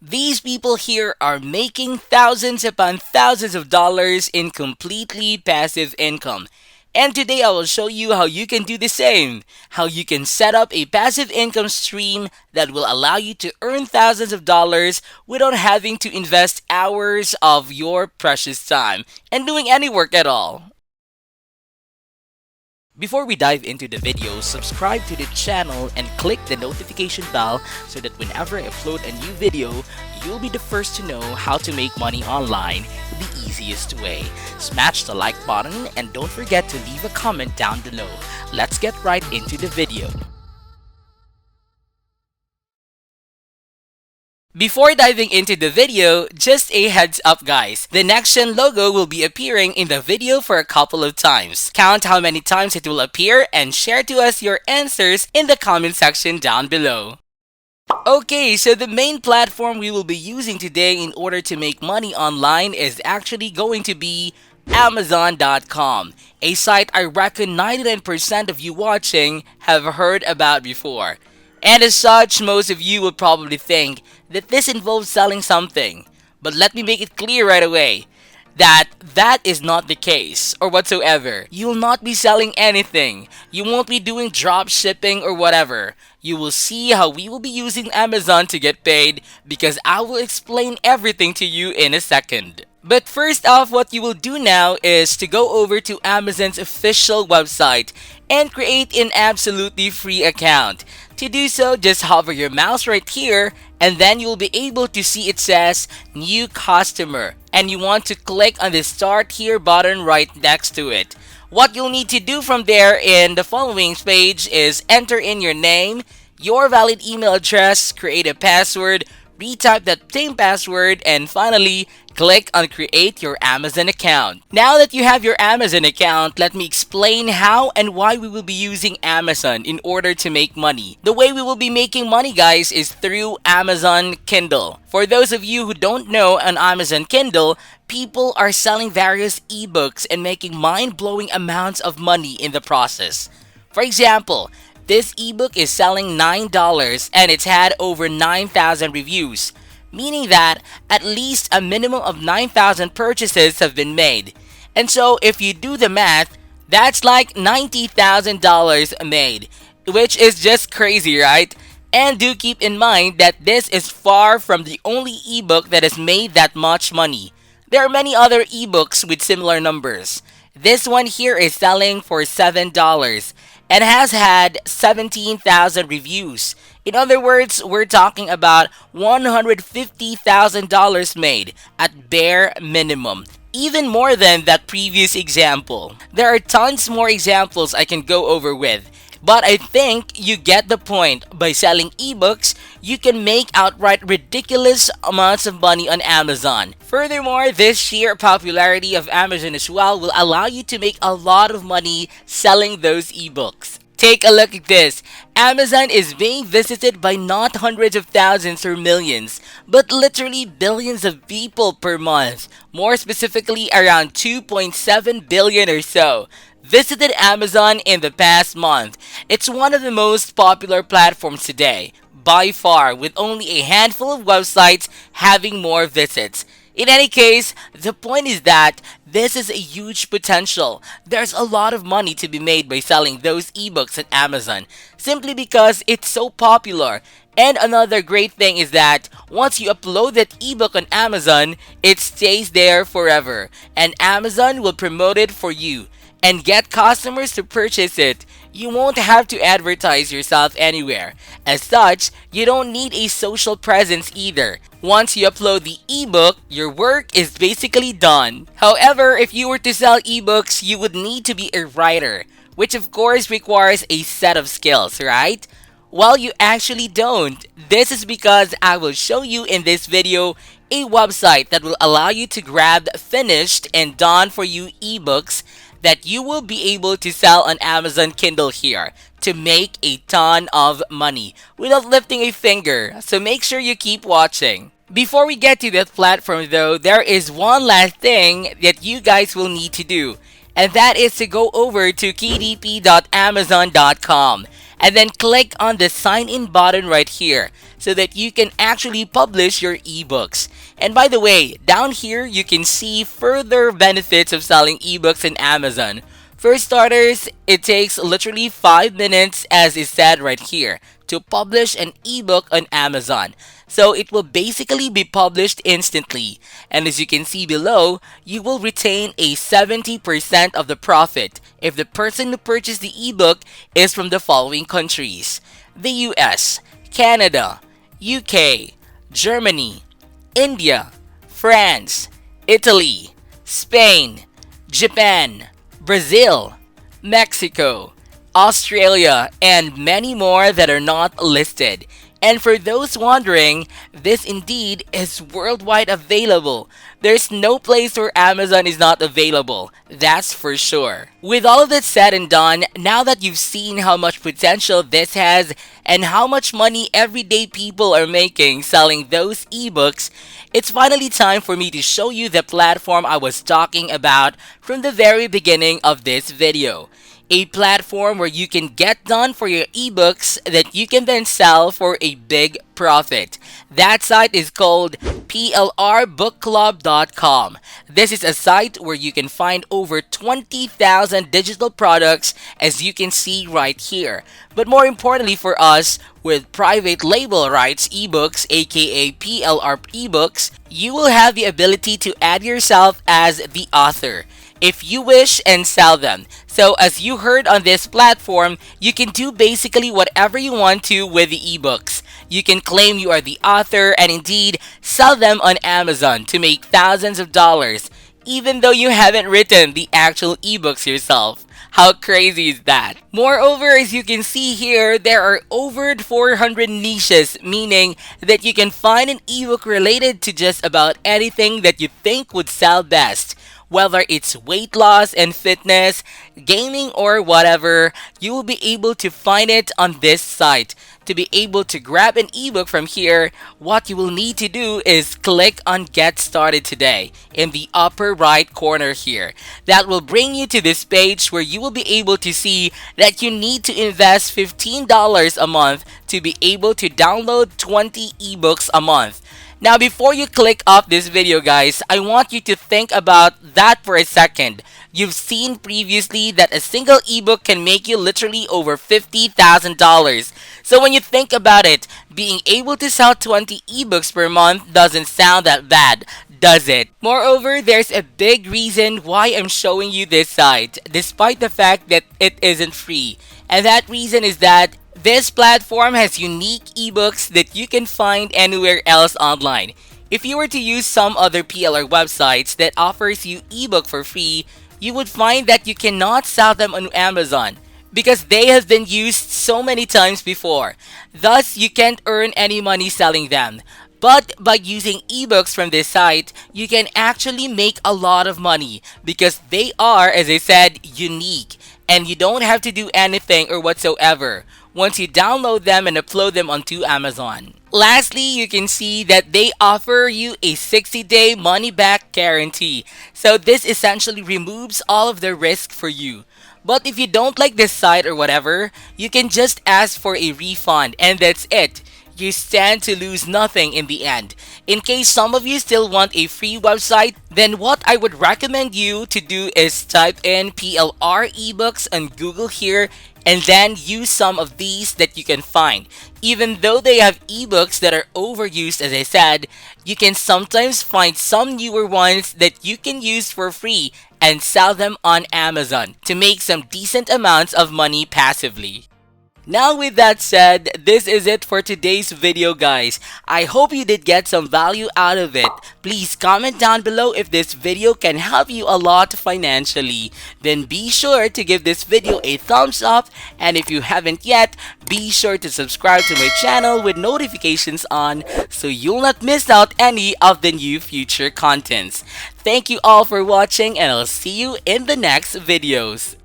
These people here are making thousands upon thousands of dollars in completely passive income. And today I will show you how you can do the same. How you can set up a passive income stream that will allow you to earn thousands of dollars without having to invest hours of your precious time and doing any work at all. Before we dive into the video, subscribe to the channel and click the notification bell so that whenever I upload a new video, you'll be the first to know how to make money online the easiest way. Smash the like button and don't forget to leave a comment down below. Let's get right into the video. Before diving into the video, just a heads up guys, the NexGen logo will be appearing in the video for a couple of times. Count how many times it will appear and share to us your answers in the comment section down below. Okay, so the main platform we will be using today in order to make money online is actually going to be Amazon.com, a site I reckon 99% of you watching have heard about before. And as such, most of you will probably think that this involves selling something. But let me make it clear right away that that is not the case or whatsoever. You will not be selling anything. You won't be doing drop shipping or whatever. You will see how we will be using Amazon to get paid because I will explain everything to you in a second. But first off, what you will do now is to go over to Amazon's official website and create an absolutely free account. To do so, just hover your mouse right here and then you'll be able to see it says new customer and you want to click on the start here button right next to it. What you'll need to do from there in the following page is enter in your name, your valid email address, create a password, retype that same password, and finally, click on create your Amazon account. Now that you have your Amazon account, let me explain how and why we will be using Amazon in order to make money. The way we will be making money guys is through Amazon Kindle. For those of you who don't know, on Amazon Kindle, people are selling various ebooks and making mind-blowing amounts of money in the process. For example, this ebook is selling $9 and it's had over 9,000 reviews, meaning that at least a minimum of 9,000 purchases have been made. And so if you do the math, that's like $90,000 made, which is just crazy, right? And do keep in mind that this is far from the only ebook that has made that much money. There are many other ebooks with similar numbers. This one here is selling for $7 and has had 17,000 reviews. In other words, we're talking about $150,000 made at bare minimum. Even more than that previous example. There are tons more examples I can go over with. But I think you get the point. By selling ebooks, you can make outright ridiculous amounts of money on Amazon. Furthermore, this sheer popularity of Amazon as well will allow you to make a lot of money selling those ebooks. Take a look at this. Amazon is being visited by not hundreds of thousands or millions, but literally billions of people per month. More specifically, around 2.7 billion or so visited Amazon in the past month. It's one of the most popular platforms today, by far, with only a handful of websites having more visits. In any case, the point is that this is a huge potential. There's a lot of money to be made by selling those ebooks at Amazon, simply because it's so popular. And another great thing is that once you upload that ebook on Amazon, it stays there forever, and Amazon will promote it for you and get customers to purchase it. You won't have to advertise yourself anywhere. As such, you don't need a social presence either. Once you upload the ebook, your work is basically done. However, if you were to sell ebooks, you would need to be a writer, which of course requires a set of skills, right? Well, you actually don't. This is because I will show you in this video a website that will allow you to grab finished and done for you ebooks that you will be able to sell on Amazon Kindle here to make a ton of money without lifting a finger. So make sure you keep watching. Before we get to that platform though, there is one last thing that you guys will need to do, and that is to go over to kdp.amazon.com. and then click on the sign in button right here so that you can actually publish your ebooks. And by the way, down here you can see further benefits of selling ebooks in Amazon. For starters, it takes literally 5 minutes, as is said right here, to publish an ebook on Amazon. So it will basically be published instantly. And as you can see below, you will retain a 70% of the profit if the person who purchased the ebook is from the following countries: the US, Canada, UK, Germany, India, France, Italy, Spain, Japan, Brazil, Mexico, Australia, and many more that are not listed. And for those wondering, this indeed is worldwide available. There's no place where Amazon is not available, that's for sure. With all of that said and done, now that you've seen how much potential this has and how much money everyday people are making selling those ebooks, it's finally time for me to show you the platform I was talking about from the very beginning of this video. A platform where you can get done for your ebooks that you can then sell for a big profit. That site is called plrbookclub.com. This is a site where you can find over 20,000 digital products, as you can see right here. But more importantly for us, with private label rights ebooks, aka PLR ebooks, you will have the ability to add yourself as the author if you wish and sell them. So as you heard on this platform, you can do basically whatever you want to with the ebooks. You can claim you are the author and indeed sell them on Amazon to make thousands of dollars, even though you haven't written the actual ebooks yourself. How crazy is that? Moreover, as you can see here, there are over 400 niches, meaning that you can find an ebook related to just about anything that you think would sell best. Whether it's weight loss and fitness, gaming, or whatever, you will be able to find it on this site. To be able to grab an ebook from here, what you will need to do is click on Get Started Today in the upper right corner here. That will bring you to this page where you will be able to see that you need to invest $15 a month to be able to download 20 ebooks a month. Now, before you click off this video, guys, I want you to think about that for a second. You've seen previously that a single ebook can make you literally over $50,000. So when you think about it, being able to sell 20 ebooks per month doesn't sound that bad, does it? Moreover, there's a big reason why I'm showing you this site, despite the fact that it isn't free. And that reason is that this platform has unique ebooks that you can find anywhere else online. If you were to use some other PLR websites that offers you ebook for free, you would find that you cannot sell them on Amazon because they have been used so many times before. Thus, you can't earn any money selling them. But by using ebooks from this site, you can actually make a lot of money because they are, as I said, unique, and you don't have to do anything or whatsoever once you download them and upload them onto Amazon. Lastly, you can see that they offer you a 60-day money-back guarantee. So this essentially removes all of the risk for you. But if you don't like this site or whatever, you can just ask for a refund and that's it. You stand to lose nothing in the end. In case some of you still want a free website, then what I would recommend you to do is type in PLR ebooks on Google here and then use some of these that you can find. Even though they have ebooks that are overused, as I said, you can sometimes find some newer ones that you can use for free and sell them on Amazon to make some decent amounts of money passively. Now with that said, this is it for today's video, guys. I hope you did get some value out of it. Please comment down below if this video can help you a lot financially. Then be sure to give this video a thumbs up, and if you haven't yet, be sure to subscribe to my channel with notifications on so you'll not miss out any of the new future contents. Thank you all for watching, and I'll see you in the next videos.